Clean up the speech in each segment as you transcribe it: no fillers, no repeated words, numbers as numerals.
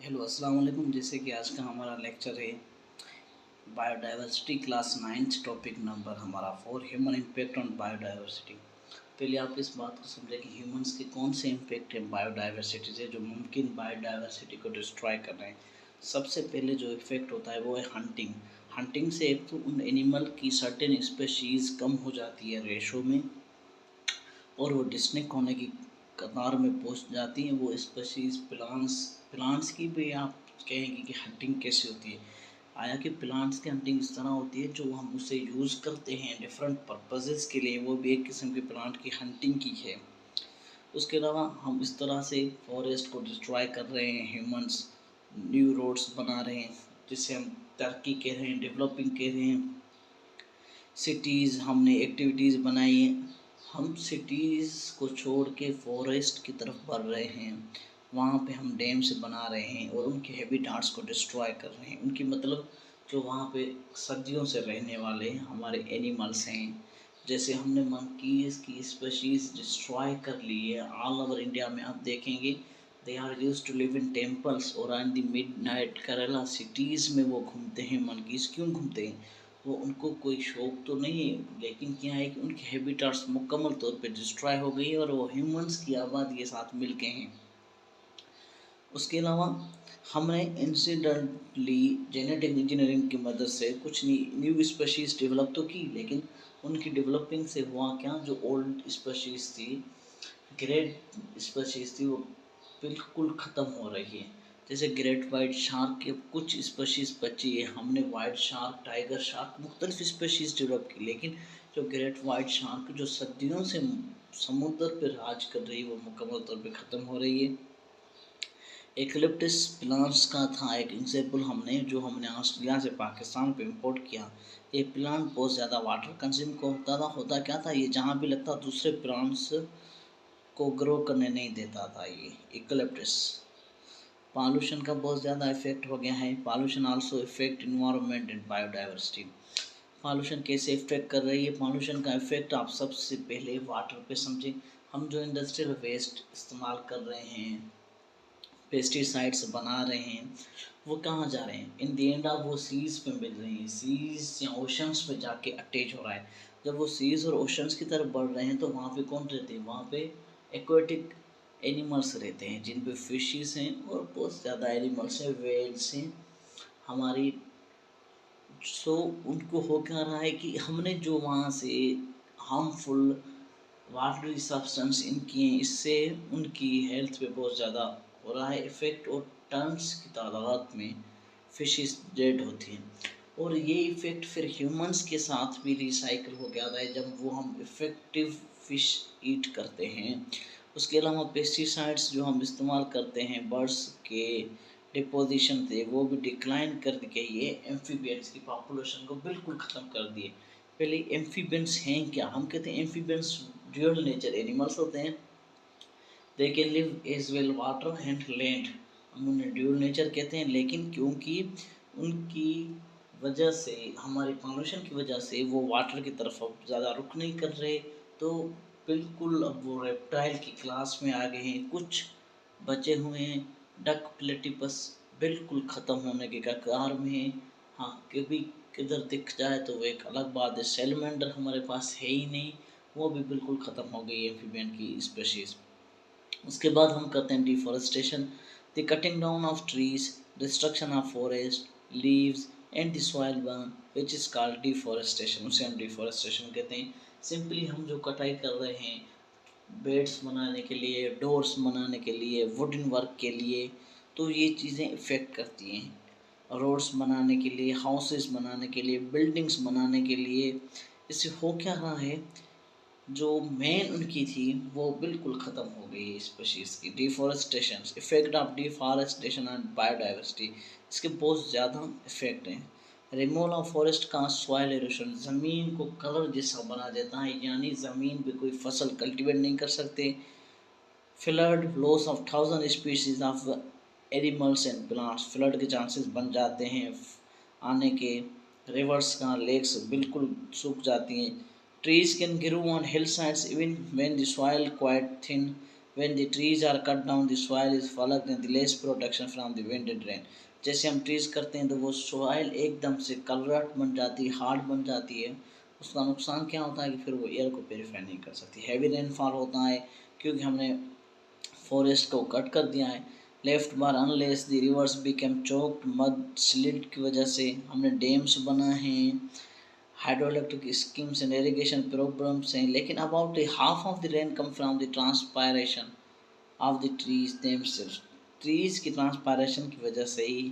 Hello अस्सलाम वालेकुम। जैसे कि आज का हमारा लेक्चर है biodiversity class 9th topic number हमारा 4 ह्यूमन इम्पैक्ट ऑन बायोडाइवर्सिटी। पहले आप इस बात को समझें कि ह्यूमंस के कौन से इम्पैक्ट हैं बायोडाइवर्सिटी से जो मुमकिन बायोडाइवर्सिटी को डिस्ट्रॉय कर रहे हैं। सबसे पहले जो इफ़ेक्ट होता है वो है हंटिंग। हंटिंग से एक तो उन एनिमल की सर्टेन स्पेशीज़ कम हो जाती है रेशो में और वो डिस्टिंक्ट होने की कतार में पहुंच जाती हैं। वो स्पीशीज़ प्लांट्स प्लांट्स की भी आप कहेंगे कि हंटिंग कैसे होती है। आया कि प्लांट्स की हंटिंग इस तरह होती है जो हम उसे यूज़ करते हैं डिफरेंट पर्पसेस के लिए, वो भी एक किस्म की प्लांट की हंटिंग की है। उसके अलावा हम इस तरह से फॉरेस्ट को डिस्ट्रॉय कर रहे हैं। ह्यूमंस न्यू रोड्स बना रहे हैं जिससे हम तरक्की कह रहे हैं, डेवलपिंग कह रहे हैं। सिटीज़ हमने एक्टिविटीज़ बनाई हैं। हम सिटीज़ को छोड़ के फॉरेस्ट की तरफ बढ़ रहे हैं। वहाँ पे हम डैम्स बना रहे हैं और उनके हैबिटाट्स को डिस्ट्रॉय कर रहे हैं। उनकी मतलब जो वहाँ पे सदियों से रहने वाले हमारे एनिमल्स हैं, जैसे हमने मंकीज़ की स्पीशीज़ डिस्ट्रॉय कर ली है। ऑल ओवर इंडिया में आप देखेंगे they are used to live in temples और in the midnight Kerala cities में वो घूमते हैं। मंकीज़ क्यों घूमते हैं? वो उनको कोई शौक तो नहीं है, लेकिन क्या है कि उनकी हैबिटाट्स मुकम्मल तौर पे डिस्ट्रॉय हो गई है और वो ह्यूमंस की आबादी के साथ मिल के हैं। उसके अलावा हमने इंसिडेंटली जेनेटिक इंजीनियरिंग की मदद से कुछ न्यू स्पीशीज़ डेवलप तो की, लेकिन उनकी डेवलपिंग से हुआ क्या, जो ओल्ड स्पीशीज़ थी, ग्रेट स्पीशीज़ थी, वो बिल्कुल ख़त्म हो रही है। जैसे ग्रेट वाइट शार्क के कुछ स्पीशीज़ बची है। हमने वाइट शार्क, टाइगर शार्क, मुख्तलिफ स्पीशीज़ डेवलप की, लेकिन जो ग्रेट वाइट शार्क जो सदियों से समुद्र पर राज कर रही है वो मुकम्मल तौर पे ख़त्म हो रही है। एक्लिप्टिस प्लांट्स का था एक एग्जाम्पल हमने ऑस्ट्रेलिया से पाकिस्तान पे इंपोर्ट किया। ये प्लांट बहुत ज़्यादा वाटर कंज्यूम को होता क्या था, ये जहाँ भी लगता दूसरे प्लांट्स को ग्रो करने नहीं देता था। ये इक्लिप्टिस पॉल्यूशन का बहुत ज़्यादा इफेक्ट हो गया है। Pollution also effect environment and biodiversity. Pollution कैसे इफेक्ट कर रही है? पॉल्यूशन का इफेक्ट आप सबसे पहले वाटर पे समझें। हम जो इंडस्ट्रियल वेस्ट इस्तेमाल कर रहे हैं, पेस्टिसाइड्स बना रहे हैं, वो कहाँ जा रहे हैं? इन दी एंड आप वो सीज़ पे मिल रही हैं, सीज़ या ओशंस पे जाके अटैच हो रहा है। जब वो सीज़ और ओशंस की तरफ बढ़ रहे हैं तो वहाँ पे कौन रहते हैं? वहाँ पे एक्वेटिक एनिमल्स रहते हैं जिन पे फिशेस हैं और बहुत ज़्यादा एनिमल्स हैं, वेल्स हैं हमारी। सो उनको हो क्या रहा है कि हमने जो वहाँ से हार्मफुल वाटरी सब्सटेंस इन किए हैं, इससे उनकी हेल्थ पे बहुत ज़्यादा हो रहा है इफ़ेक्ट और टन्स की तादाद में फिशेस डेड होती हैं। और ये इफ़ेक्ट फिर ह्यूमंस के साथ भी रिसाइकिल हो गया है जब वो हम इफ़ेक्टिव फ़िश ईट करते हैं। उसके अलावा पेस्टिसाइड्स जो हम इस्तेमाल करते हैं, बर्ड्स के डिपोजिशन थे वो भी डिक्लाइन कर के ये एम्फीबियंस की पॉपुलेशन को बिल्कुल ख़त्म कर दिए। पहले एम्फीबियंस हैं क्या? हम कहते हैं एम्फीबियंस ड्यूअल नेचर एनिमल्स होते हैं। They can live as well water and land. हम उन्हें ड्यूअल नेचर कहते हैं, लेकिन क्योंकि उनकी वजह से, हमारे पॉल्यूशन की वजह से वो वाटर की तरफ अब ज़्यादा रुख नहीं कर रहे, तो बिल्कुल अब वो रेप्टाइल की क्लास में आ गए हैं। कुछ बचे हुए हैं, डक प्लेटिपस बिल्कुल ख़त्म होने के कगार में है। हाँ, कभी किधर दिख जाए तो वो एक अलग बात है। सेलमेंडर हमारे पास है ही नहीं, वो भी बिल्कुल ख़त्म हो गई है एम्फीबियन की स्पेशीज़। उसके बाद हम करते हैं deforestation, the cutting down of trees, destruction of forest leaves and the soil burn which is called deforestation. उसे हम डिफॉरेस्टेशन कहते हैं। सिंपली हम जो कटाई कर रहे हैं बेड्स बनाने के लिए, डोर्स बनाने के लिए, वुडन वर्क के लिए, तो ये चीज़ें इफ़ेक्ट करती हैं। रोड्स बनाने के लिए, हाउसेस बनाने के लिए, बिल्डिंग्स बनाने के लिए। इससे हो क्या रहा है, जो मेन उनकी थी वो बिल्कुल ख़त्म हो गई है स्पीशीज़ की। Deforestation, effect of deforestation and biodiversity, इसके बहुत ज़्यादा इफ़ेक्ट हैं। रिमूवल ऑफ फॉरेस्ट का सॉइल एरोशन, ज़मीन को कलर जैसा बना देता है, यानी ज़मीन पे कोई फसल कल्टीवेट नहीं कर सकते। Flood, loss of 1000 species of animals and plants, flood के चांसेस बन जाते हैं आने के। रिवर्स का, लेक्स बिल्कुल सूख जाती हैं। Trees can grow on hill sides even when the soil quite thin, When the trees are cut down, the soil is फलक and the less protection from the wind and rain. जैसे हम trees करते हैं तो वो soil एकदम से कलरट बन जाती है, हार्ड बन जाती है। उसका नुकसान क्या होता है कि फिर वो एयर को प्योरीफाई नहीं कर सकती। हैवी रेनफॉल होता है क्योंकि हमने फॉरेस्ट को कट कर दिया है। Left bare unless the rivers become choked mud slid की वजह से हमने डैम्स बना है, hydroelectric schemes and irrigation programmes हैं, लेकिन about half of the rain come from the transpiration of the trees themselves. Trees की ट्रांसपायरेशन की वजह से ही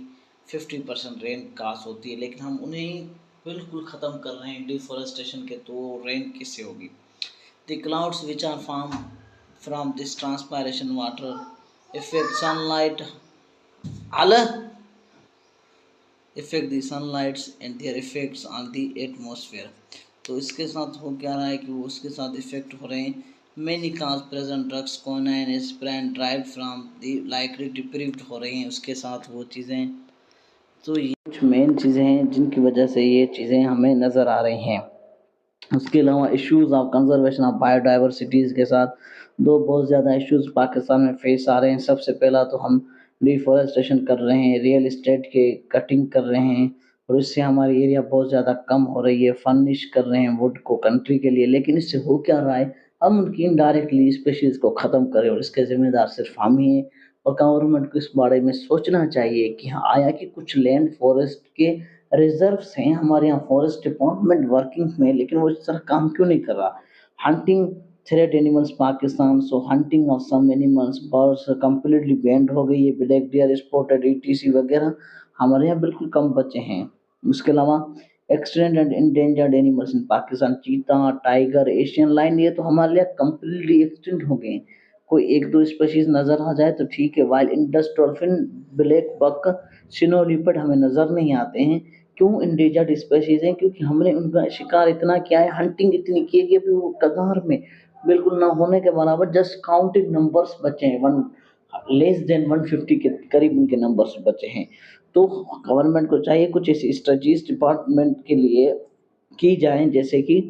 50% रेन कास्ट होती है, लेकिन हम उन्हें बिल्कुल ख़त्म कर रहे हैं डिफॉरेस्टेशन के, तो रेन किससे होगी। The clouds which are form from this transpiration water affect sunlight Allah affect the sunlights and their effects on the atmosphere। तो इसके साथ हो क्या रहा है कि वो उसके साथ इफेक्ट हो रहे हैं। Many cause present drugs canine sprain drive from the likely deprived हो रही हैं उसके साथ वो चीज़ें। तो ये कुछ मेन चीज़ें हैं जिनकी वजह से ये चीज़ें हमें नज़र आ रही हैं। उसके अलावा issues of conservation of biodiversities के साथ दो बहुत ज़्यादा इश्यूज़ पाकिस्तान में फेस आ रहे हैं। सबसे पहला तो हम डिफॉरेस्टेशन कर रहे हैं, रियल इस्टेट के कटिंग कर रहे हैं और इससे हमारी एरिया बहुत ज़्यादा कम हो रही है। फर्निश कर रहे हैं वुड को कंट्री के लिए, लेकिन इससे हो क्या रहा है, हम उनकी इनडायरेक्टली स्पीशीज़ को ख़त्म करें और इसके ज़िम्मेदार सिर्फ हम ही हैं। और गवर्नमेंट को इस बारे में सोचना चाहिए कि हाँ, आया कि कुछ लैंड फॉरेस्ट के रिजर्व्स हैं हमारे यहाँ, फॉरेस्ट डिपार्टमेंट वर्किंग में, लेकिन वो इस तरह काम क्यों नहीं कर रहा। Hunting threat animals Pakistan, so hunting of some animals birds completely banned हो गई है। ब्लैक डियर, स्पॉटेड ईटीसी वगैरह हमारे यहाँ बिल्कुल कम बचे हैं। उसके अलावा extend and endangered animals in Pakistan, चीता, टाइगर, एशियन लाइन, ये तो हमारे लिए कम्प्लीटली एक्सटेंड हो गए। कोई एक दो स्पीशीज नज़र आ जाए तो ठीक है, while Indus dolphin, black buck, snow leopard हमें नज़र नहीं आते हैं। क्यों इंडेंजर्ड स्पीशीज हैं? क्योंकि हमने उनका शिकार इतना किया है, हंटिंग इतनी की है कि अभी वो कगार में बिल्कुल ना होने के बराबर, जस्ट काउंटिंग नंबर्स बचे हैं, वन लेस देन 150 के करीब उनके नंबर्स बचे हैं। तो गवर्नमेंट को चाहिए कुछ ऐसी स्ट्रेटजीज डिपार्टमेंट के लिए की जाए, जैसे कि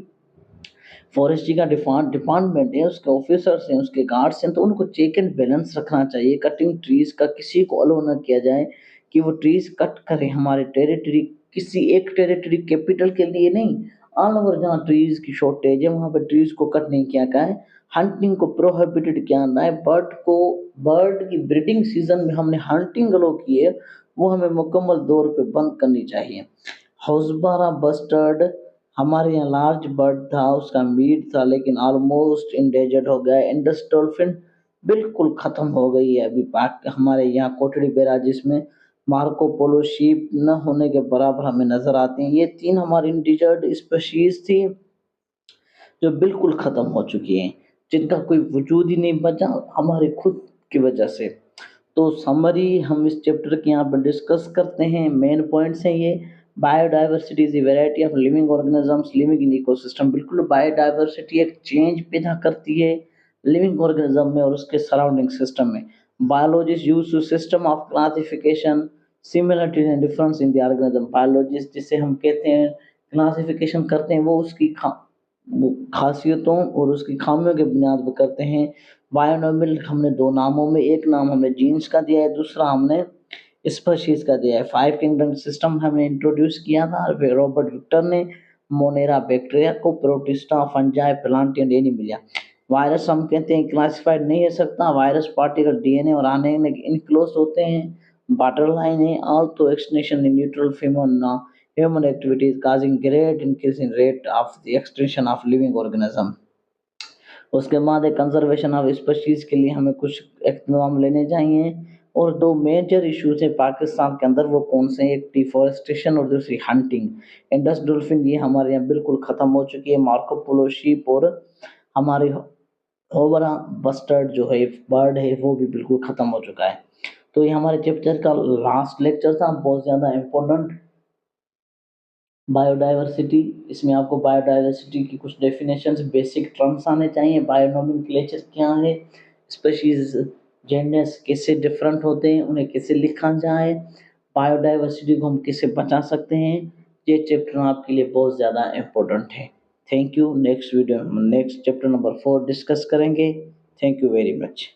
फॉरेस्ट्री का डिपार्टमेंट है, उसके ऑफिसर्स हैं, उसके गार्ड्स हैं, तो उनको चेक एंड बैलेंस रखना चाहिए। कटिंग ट्रीज का किसी को अलो ना किया जाए कि वो ट्रीज कट करे हमारे टेरिटरी, किसी एक टेरिटरी कैपिटल के लिए नहीं, ऑल ओवर जहाँ ट्रीज की शॉर्टेज है वहाँ पे ट्रीज को कट नहीं किया गया है। हंटिंग को प्रोहिबिटेड किया गया है। बर्ड की ब्रीडिंग सीजन में हमने हंटिंग अलो की है, वो हमें मुकम्मल तौर पे बंद करनी चाहिए। हौसबारा बस्टर्ड हमारे यहाँ लार्ज बर्ड था, उसका मीट था, लेकिन ऑलमोस्ट इंडेंजर्ड हो गया है। इंडस डॉल्फिन बिल्कुल ख़त्म हो गई है अभी पाक हमारे यहाँ कोटड़ी बैराज, जिसमें मार्को पोलो शीप न होने के बराबर हमें नज़र आती हैं। ये तीन हमारी इंडेंजर्ड स्पीशीज थी जो बिल्कुल ख़त्म हो चुकी हैं, जिनका कोई वजूद ही नहीं बचा हमारे खुद की वजह से। तो समरी हम इस चैप्टर के यहाँ पर डिस्कस करते हैं। मेन पॉइंट्स हैं ये, biodiversity is a variety of living organisms living in ecosystem. बिल्कुल बायोडाइवर्सिटी एक चेंज पैदा करती है लिविंग ऑर्गेनिज्म में और उसके सराउंडिंग सिस्टम में। Biologist use to system of classification similarities and difference in the organism. Biologist जिसे हम कहते हैं क्लासिफिकेशन करते हैं, वो उसकी खासियतों और उसकी खामियों के बुनियाद पर करते हैं। बायोनॉमिल हमने दो नामों में, एक नाम हमने जीन्स का दिया है, दूसरा हमने स्पीशीज का दिया है। 5 किंगडम सिस्टम हमने इंट्रोड्यूस किया था रॉबर्ट विक्टर ने। मोनेरा बैक्टीरिया को, प्रोटिस्टा, फंजाई, प्लांटियन, एनिमिलिया। वायरस हम कहते हैं क्लासिफाइड नहीं हो सकता, वायरस पार्टिकल डीएनए और आरएनए इनक्लोज होते हैं। बॉर्डर लाइन है also extinction in neutral phenomena human activities causing great increase in rate of the extinction of living organism। उसके बाद एक कंजर्वेशन ऑफ स्पीशीज के लिए हमें कुछ इकदाम लेने चाहिए। और दो मेजर इश्यूज है पाकिस्तान के अंदर, वो कौन से हैं? एक डिफॉरेस्टेशन और दूसरी हंटिंग। इंडस डॉल्फिन ये हमारे यहाँ बिल्कुल ख़त्म हो चुकी है। मार्को पोलो शीप और हमारे होवरा बस्टर्ड जो है बर्ड है वो भी बिल्कुल ख़त्म हो चुका है। तो ये हमारे चैप्टर का लास्ट लेक्चर था, बहुत ज़्यादा इम्पोर्टेंट। बायोडाइवर्सिटी, इसमें आपको बायोडाइवर्सिटी की कुछ डेफिनेशंस, बेसिक टर्म्स आने चाहिए। बायोनोमेनक्लेचर क्या है, स्पीशीज जेनस कैसे डिफरेंट होते हैं, उन्हें कैसे लिखा जाए, बायोडाइवर्सिटी को हम कैसे बचा सकते हैं, ये चैप्टर आपके लिए बहुत ज़्यादा इम्पोर्टेंट है। Thank you. Next video next chapter number 4 discuss करेंगे। Thank you very much.